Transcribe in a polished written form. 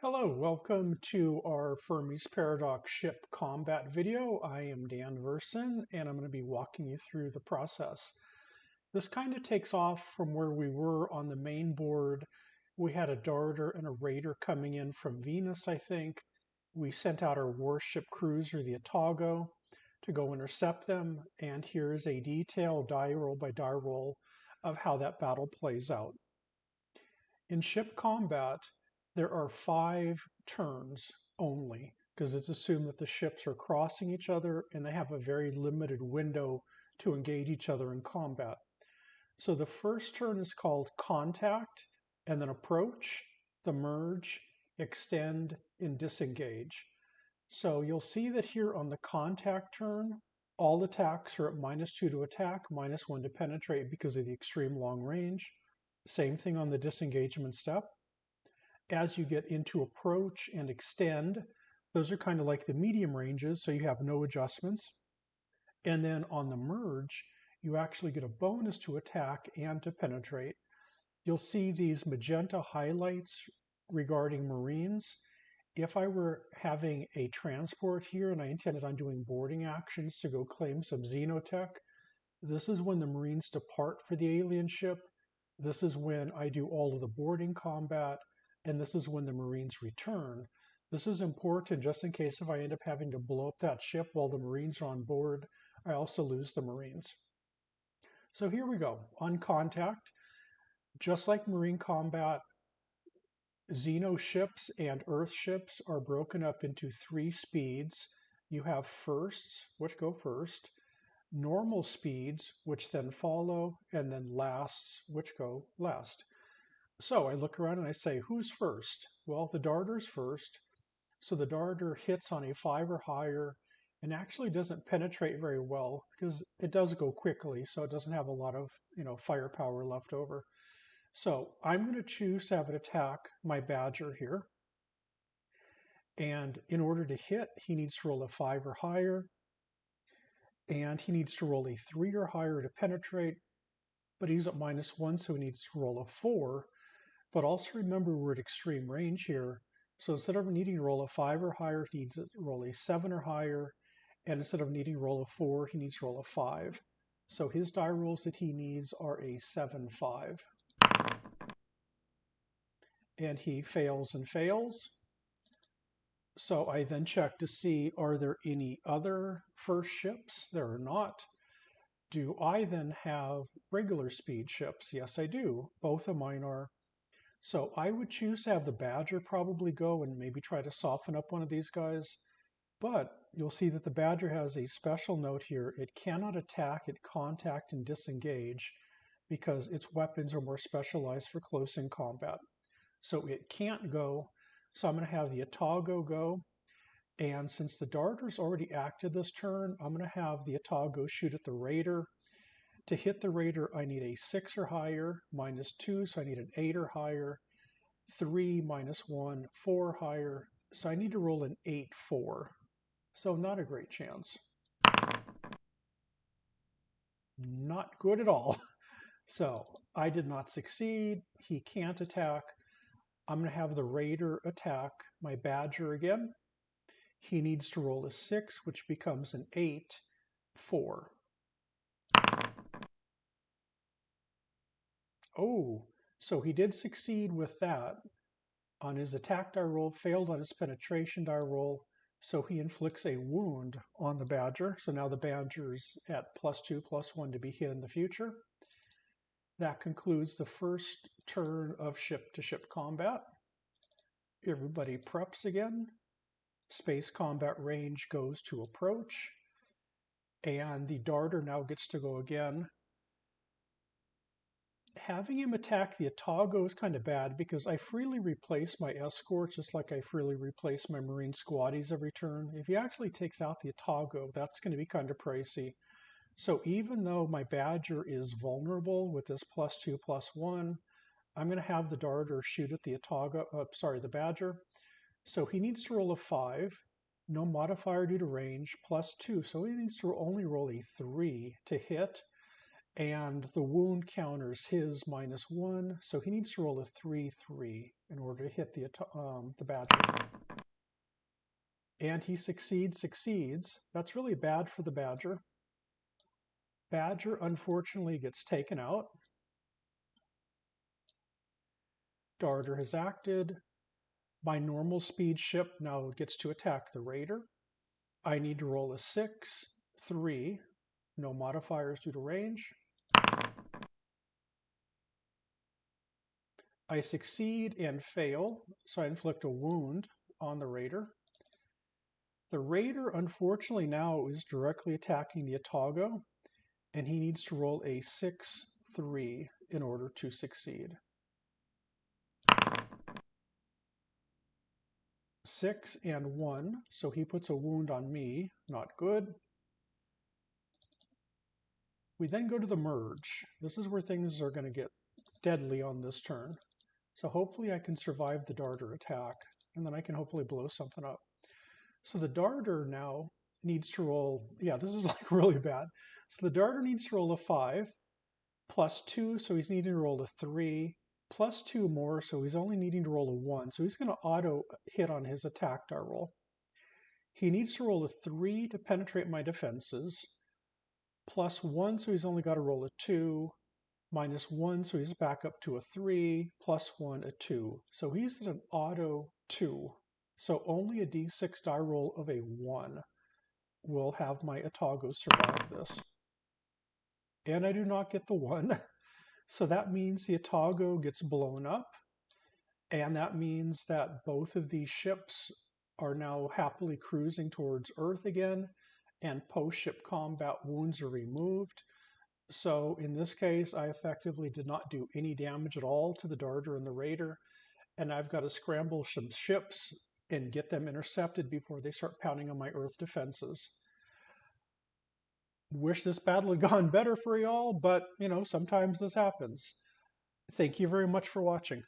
Hello, welcome to our Fermi's Paradox ship combat video. I am Dan Verson, and I'm going to be walking you through the process. This kind of takes off from where we were on the main board. We had a darter and a raider coming in from Venus, I think. We sent out our warship cruiser, the Otago, to go intercept them, and here's a detailed die roll by die roll of how that battle plays out. In ship combat, there are 5 turns only because it's assumed that the ships are crossing each other and they have a very limited window to engage each other in combat. So the first turn is called contact, and then approach, the merge, extend, and disengage. So you'll see that here on the contact turn, all attacks are at -2 to attack, -1 to penetrate because of the extreme long range. Same thing on the disengagement step. As you get into approach and extend, those are kind of like the medium ranges, so you have no adjustments. And then on the merge, you actually get a bonus to attack and to penetrate. You'll see these magenta highlights regarding Marines. If I were having a transport here and I intended on doing boarding actions to go claim some xenotech, this is when the Marines depart for the alien ship. This is when I do all of the boarding combat, and this is when the Marines return. This is important just in case if I end up having to blow up that ship while the Marines are on board, I also lose the Marines. So here we go. On contact, just like Marine combat, Xeno ships and Earth ships are broken up into 3 speeds. You have firsts, which go first, normal speeds, which then follow, and then lasts, which go last. So I look around and I say, who's first? Well, the darter's first. So the darter hits on a 5 or higher and actually doesn't penetrate very well because it does go quickly, so it doesn't have a lot of firepower left over. So I'm going to choose to have it attack my Badger here. And in order to hit, he needs to roll a 5 or higher. And he needs to roll a 3 or higher to penetrate. But he's at -1, so he needs to roll a 4. But also remember we're at extreme range here. So instead of needing to roll a 5 or higher, he needs to roll a 7 or higher. And instead of needing to roll a 4, he needs to roll a 5. So his die rolls that he needs are a 7, 5. And he fails and fails. So I then check to see, are there any other first ships? There are not. Do I then have regular speed ships? Yes, I do. Both of mine are. So I would choose to have the Badger probably go and maybe try to soften up one of these guys. But you'll see that the Badger has a special note here. It cannot attack at contact and disengage because its weapons are more specialized for close-in combat. So it can't go. So I'm going to have the Otago go. And since the darter's already acted this turn, I'm going to have the Otago shoot at the raider. To hit the raider, I need a 6 or higher, -2, so I need an 8 or higher, 3, -1, 4 higher, so I need to roll an 8, 4. So not a great chance. Not good at all. So I did not succeed. He can't attack. I'm going to have the raider attack my Badger again. He needs to roll a 6, which becomes an 8, 4. Oh, so he did succeed with that. On his attack die roll, failed on his penetration die roll, so he inflicts a wound on the Badger. So now the Badger's at +2, +1 to be hit in the future. That concludes the first turn of ship-to-ship combat. Everybody preps again. Space combat range goes to approach. And the darter now gets to go again. Having him attack the Otago is kind of bad because I freely replace my escorts just like I freely replace my Marine squaddies every turn. If he actually takes out the Otago, that's going to be kind of pricey. So even though my Badger is vulnerable with this +2, +1, I'm going to have the darter shoot at the the Badger. So he needs to roll a 5, no modifier due to range, +2. So he needs to only roll a 3 to hit. And the wound counters his -1, so he needs to roll a 3, 3. in order to hit the Badger. And he succeeds. That's really bad for the Badger. Badger unfortunately gets taken out. Darter has acted. My normal speed ship now gets to attack the Raider. I need to roll a 6, 3, no modifiers due to range. I succeed and fail, so I inflict a wound on the Raider. The Raider, unfortunately, now is directly attacking the Atago, and he needs to roll a 6, 3 in order to succeed. 6 and 1, so he puts a wound on me, not good. We then go to the merge. This is where things are going to get deadly on this turn. So hopefully I can survive the Darter attack, and then I can hopefully blow something up. So the Darter now needs to roll, yeah, this is like really bad. So the Darter needs to roll a 5, plus 2, so he's needing to roll a 3, plus 2 more, so he's only needing to roll a 1. So he's going to auto hit on his attack die roll. He needs to roll a 3 to penetrate my defenses, plus 1, so he's only got to roll a 2, minus 1, so he's back up to a 3, plus 1, a 2. So he's at an auto 2. So only a d6 die roll of a 1 will have my Atago survive this. And I do not get the 1. So that means the Atago gets blown up. And that means that both of these ships are now happily cruising towards Earth again. And post-ship combat wounds are removed. So in this case, I effectively did not do any damage at all to the Darter and the Raider. And I've got to scramble some ships and get them intercepted before they start pounding on my Earth defenses. Wish this battle had gone better for y'all, but, sometimes this happens. Thank you very much for watching.